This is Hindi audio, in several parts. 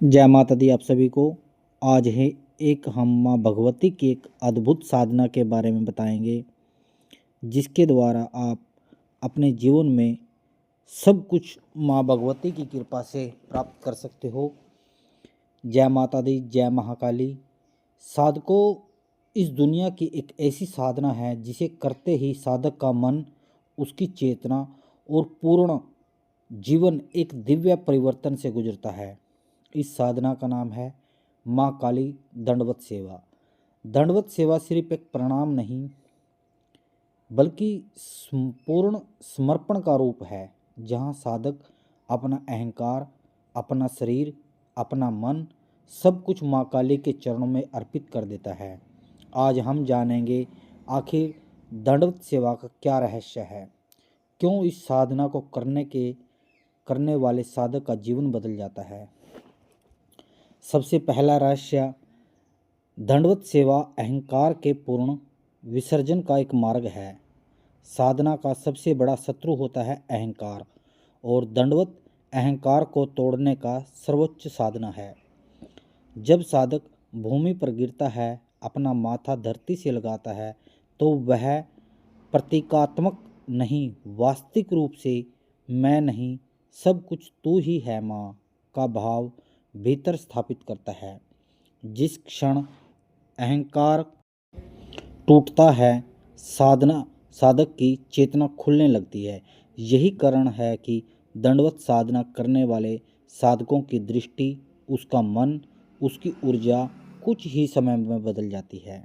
जय माता दी आप सभी को। आज है एक हम माँ भगवती की एक अद्भुत साधना के बारे में बताएंगे, जिसके द्वारा आप अपने जीवन में सब कुछ माँ भगवती की कृपा से प्राप्त कर सकते हो। जय माता दी, जय महाकाली। साधकों, इस दुनिया की एक ऐसी साधना है जिसे करते ही साधक का मन, उसकी चेतना और पूर्ण जीवन एक दिव्य परिवर्तन से गुजरता है। इस साधना का नाम है माँ काली दंडवत सेवा। दंडवत सेवा सिर्फ एक प्रणाम नहीं, बल्कि पूर्ण समर्पण का रूप है, जहाँ साधक अपना अहंकार, अपना शरीर, अपना मन सब कुछ माँ काली के चरणों में अर्पित कर देता है। आज हम जानेंगे आखिर दंडवत सेवा का क्या रहस्य है, क्यों इस साधना को करने वाले साधक का जीवन बदल जाता है। सबसे पहला रहस्य, दंडवत सेवा अहंकार के पूर्ण विसर्जन का एक मार्ग है। साधना का सबसे बड़ा शत्रु होता है अहंकार, और दंडवत अहंकार को तोड़ने का सर्वोच्च साधना है। जब साधक भूमि पर गिरता है, अपना माथा धरती से लगाता है, तो वह प्रतीकात्मक नहीं, वास्तविक रूप से मैं नहीं, सब कुछ तू ही है माँ का भाव भीतर स्थापित करता है। जिस क्षण अहंकार टूटता है, साधक की चेतना खुलने लगती है। यही कारण है कि दंडवत साधना करने वाले साधकों की दृष्टि, उसका मन, उसकी ऊर्जा कुछ ही समय में बदल जाती है।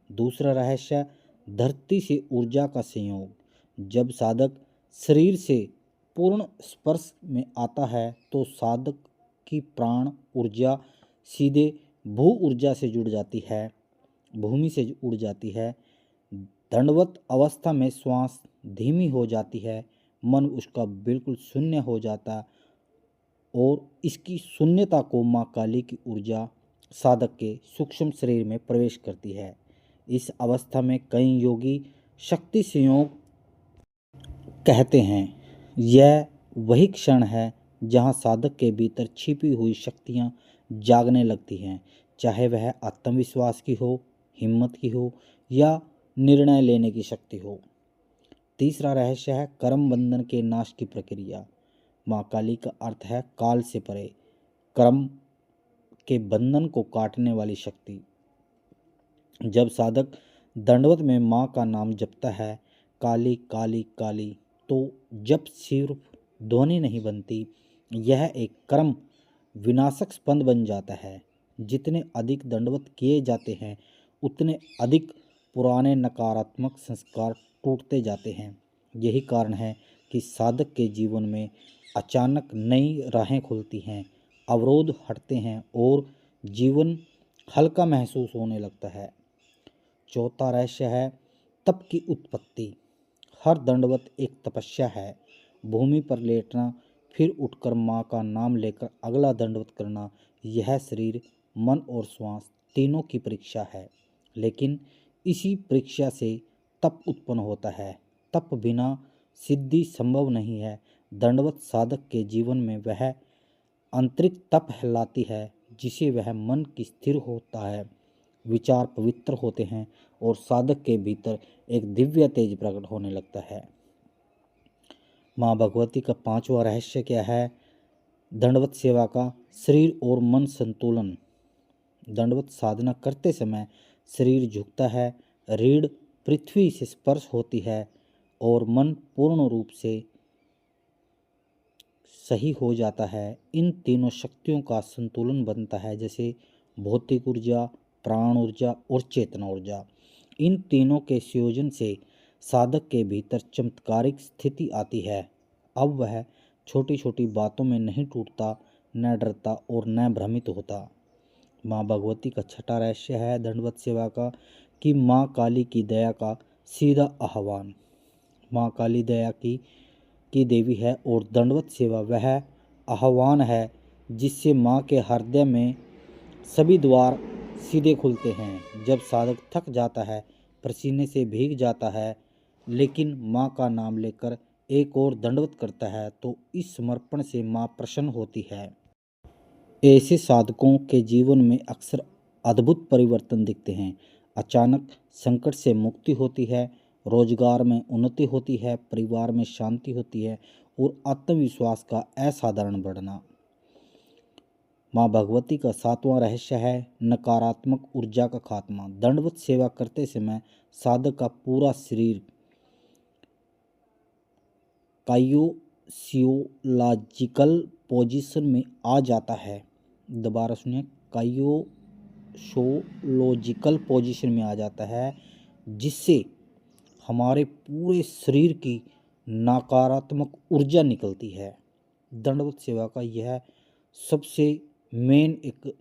दूसरा रहस्य, धरती से ऊर्जा का संयोग। जब साधक शरीर से पूर्ण स्पर्श में आता है, तो साधक की प्राण ऊर्जा सीधे भू ऊर्जा से जुड़ जाती है, भूमि से उड़ जाती है। दंडवत अवस्था में श्वास धीमी हो जाती है, मन उसका बिल्कुल शून्य हो जाता, और इसकी शून्यता को माँ काली की ऊर्जा साधक के सूक्ष्म शरीर में प्रवेश करती है। इस अवस्था में कई योगी शक्ति संयोग कहते हैं। यह वही क्षण है जहाँ साधक के भीतर छिपी हुई शक्तियाँ जागने लगती हैं, चाहे वह आत्मविश्वास की हो, हिम्मत की हो, या निर्णय लेने की शक्ति हो। तीसरा रहस्य है कर्म बंधन के नाश की प्रक्रिया। माँ काली का अर्थ है काल से परे, कर्म के बंधन को काटने वाली शक्ति। जब साधक दंडवत में माँ का नाम जपता है, काली काली काली, तो जप सिर्फ ध्वनि नहीं बनती, यह एक कर्म विनाशक स्पंद बन जाता है। जितने अधिक दंडवत किए जाते हैं, उतने अधिक पुराने नकारात्मक संस्कार टूटते जाते हैं। यही कारण है कि साधक के जीवन में अचानक नई राहें खुलती हैं, अवरोध हटते हैं और जीवन हल्का महसूस होने लगता है। चौथा रहस्य है तप की उत्पत्ति। हर दंडवत एक तपस्या है। भूमि पर लेटना, फिर उठकर माँ का नाम लेकर अगला दंडवत करना, यह शरीर, मन और श्वास तीनों की परीक्षा है। लेकिन इसी परीक्षा से तप उत्पन्न होता है। तप बिना सिद्धि संभव नहीं है। दंडवत साधक के जीवन में वह आंतरिक तप लाती है, जिसे वह मन की स्थिर होता है, विचार पवित्र होते हैं, और साधक के भीतर एक दिव्य तेज प्रकट होने लगता है। माँ भगवती का पांचवा रहस्य क्या है? दंडवत सेवा का शरीर और मन संतुलन। दंडवत साधना करते समय शरीर झुकता है, रीढ़ पृथ्वी से स्पर्श होती है, और मन पूर्ण रूप से सही हो जाता है। इन तीनों शक्तियों का संतुलन बनता है, जैसे भौतिक ऊर्जा, प्राण ऊर्जा और चेतना ऊर्जा। इन तीनों के संयोजन से साधक के भीतर चमत्कारिक स्थिति आती है। अब वह छोटी छोटी बातों में नहीं टूटता, न डरता और न भ्रमित होता। माँ भगवती का छठा रहस्य है दंडवत सेवा का, कि माँ काली की दया का सीधा आह्वान। माँ काली दया की देवी है, और दंडवत सेवा वह आह्वान है जिससे माँ के हृदय में सभी द्वार सीधे खुलते हैं। जब साधक थक जाता है, पसीने से भीग जाता है, लेकिन माँ का नाम लेकर एक और दंडवत करता है, तो इस समर्पण से माँ प्रसन्न होती है। ऐसे साधकों के जीवन में अक्सर अद्भुत परिवर्तन दिखते हैं। अचानक संकट से मुक्ति होती है, रोजगार में उन्नति होती है, परिवार में शांति होती है और आत्मविश्वास का असाधारण बढ़ना। माँ भगवती का 7वां रहस्य है नकारात्मक ऊर्जा का खात्मा। दंडवत सेवा करते समय साधक का पूरा शरीर काइयोसियोलॉजिकल पोजीशन में आ जाता है। दोबारा सुनिए, काइयोसोलॉजिकल पोजीशन में आ जाता है, जिससे हमारे पूरे शरीर की नकारात्मक ऊर्जा निकलती है। दंडवत सेवा का यह सबसे मेन एक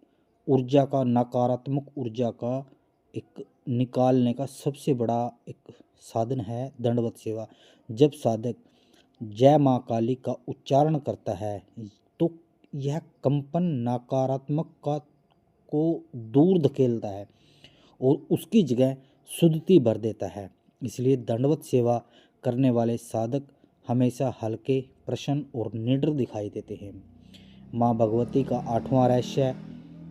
ऊर्जा का, नकारात्मक ऊर्जा का एक निकालने का सबसे बड़ा एक साधन है दंडवत सेवा। जब साधक जय माँ काली का उच्चारण करता है तो यह कंपन नकारात्मक का को दूर धकेलता है और उसकी जगह शुद्धि भर देता है। इसलिए दंडवत सेवा करने वाले साधक हमेशा हल्के, प्रसन्न और निडर दिखाई देते हैं। माँ भगवती का 8वां रहस्य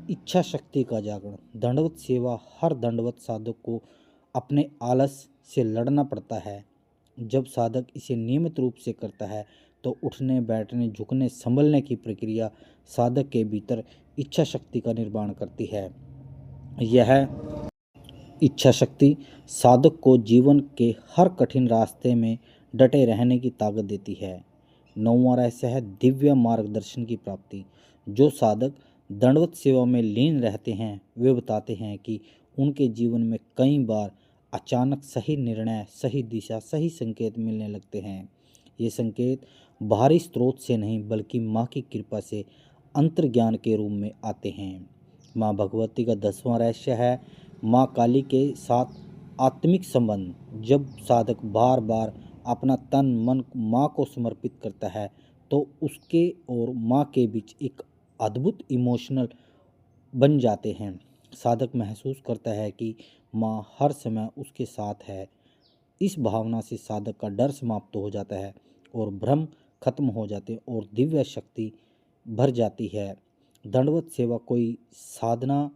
इच्छा शक्ति का जागरण। दंडवत सेवा हर दंडवत साधक को अपने आलस से लड़ना पड़ता है। जब साधक इसे नियमित रूप से करता है तो उठने, बैठने, झुकने, संभलने की प्रक्रिया साधक के भीतर इच्छा शक्ति का निर्माण करती है। यह इच्छा शक्ति साधक को जीवन के हर कठिन रास्ते में डटे रहने की ताकत देती है। 9वां रहस्य है दिव्य मार्गदर्शन की प्राप्ति। जो साधक दंडवत सेवा में लीन रहते हैं वे बताते हैं कि उनके जीवन में कई बार अचानक सही निर्णय, सही दिशा, सही संकेत मिलने लगते हैं। ये संकेत बाहरी स्रोत से नहीं बल्कि माँ की कृपा से अंतर्ज्ञान के रूप में आते हैं। माँ भगवती का 10वां रहस्य है माँ काली के साथ आत्मिक संबंध। जब साधक बार बार अपना तन मन माँ को समर्पित करता है तो उसके और माँ के बीच एक अद्भुत इमोशनल बन जाते हैं। साधक महसूस करता है कि माँ हर समय उसके साथ है। इस भावना से साधक का डर समाप्त हो जाता है और भ्रम खत्म हो जाते हैं और दिव्य शक्ति भर जाती है। दंडवत सेवा कोई साधना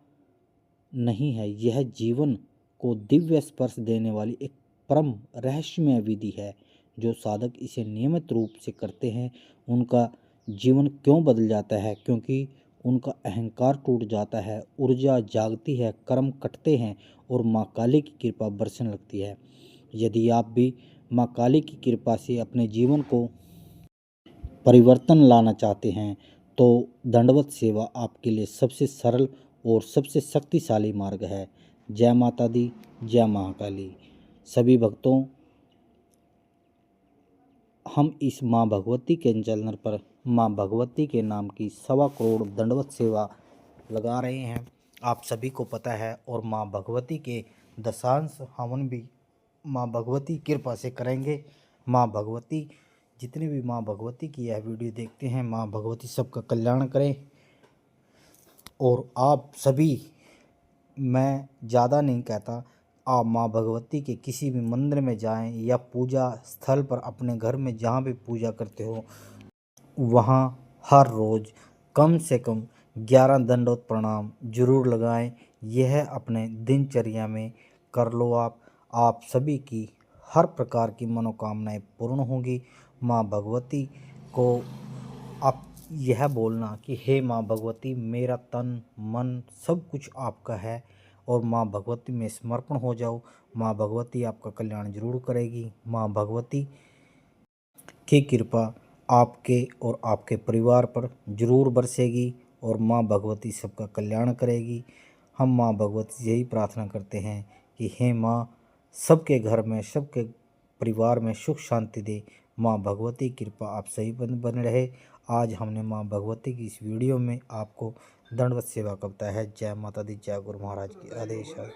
नहीं है, यह जीवन को दिव्य स्पर्श देने वाली एक परम रहस्यमय विधि है। जो साधक इसे नियमित रूप से करते हैं उनका जीवन क्यों बदल जाता है? क्योंकि उनका अहंकार टूट जाता है, ऊर्जा जागती है, कर्म कटते हैं और माँ काली की कृपा बरसने लगती है। यदि आप भी माँ काली की कृपा से अपने जीवन को परिवर्तन लाना चाहते हैं तो दंडवत सेवा आपके लिए सबसे सरल और सबसे शक्तिशाली मार्ग है। जय माता दी, जय महाकाली। सभी भक्तों, हम इस माँ भगवती के चैनल पर माँ भगवती के नाम की 1.25 करोड़ दंडवत सेवा लगा रहे हैं। आप सभी को पता है और माँ भगवती के दशांश हवन भी माँ भगवती कृपा से करेंगे। माँ भगवती जितने भी माँ भगवती की यह वीडियो देखते हैं, माँ भगवती सबका कल्याण करें। और आप सभी, मैं ज़्यादा नहीं कहता, आप माँ भगवती के किसी भी मंदिर में जाएं या पूजा स्थल पर अपने घर में जहाँ भी पूजा करते हो वहाँ हर रोज़ कम से कम 11 दंडवत प्रणाम जरूर लगाएं। यह अपने दिनचर्या में कर लो। आप सभी की हर प्रकार की मनोकामनाएं पूर्ण होंगी। माँ भगवती को आप यह बोलना कि हे माँ भगवती, मेरा तन मन सब कुछ आपका है और माँ भगवती में समर्पण हो जाओ। माँ भगवती आपका कल्याण जरूर करेगी। माँ भगवती की कृपा आपके और आपके परिवार पर जरूर बरसेगी और माँ भगवती सबका कल्याण करेगी। हम माँ भगवती से यही प्रार्थना करते हैं कि हे माँ, सबके घर में, सबके परिवार में सुख शांति दे। माँ भगवती की कृपा आप सही बन रहे। आज हमने माँ भगवती की इस वीडियो में आपको दंडवत सेवा का बताया है। जय माता दी, जय गुरु महाराज की आदेश है।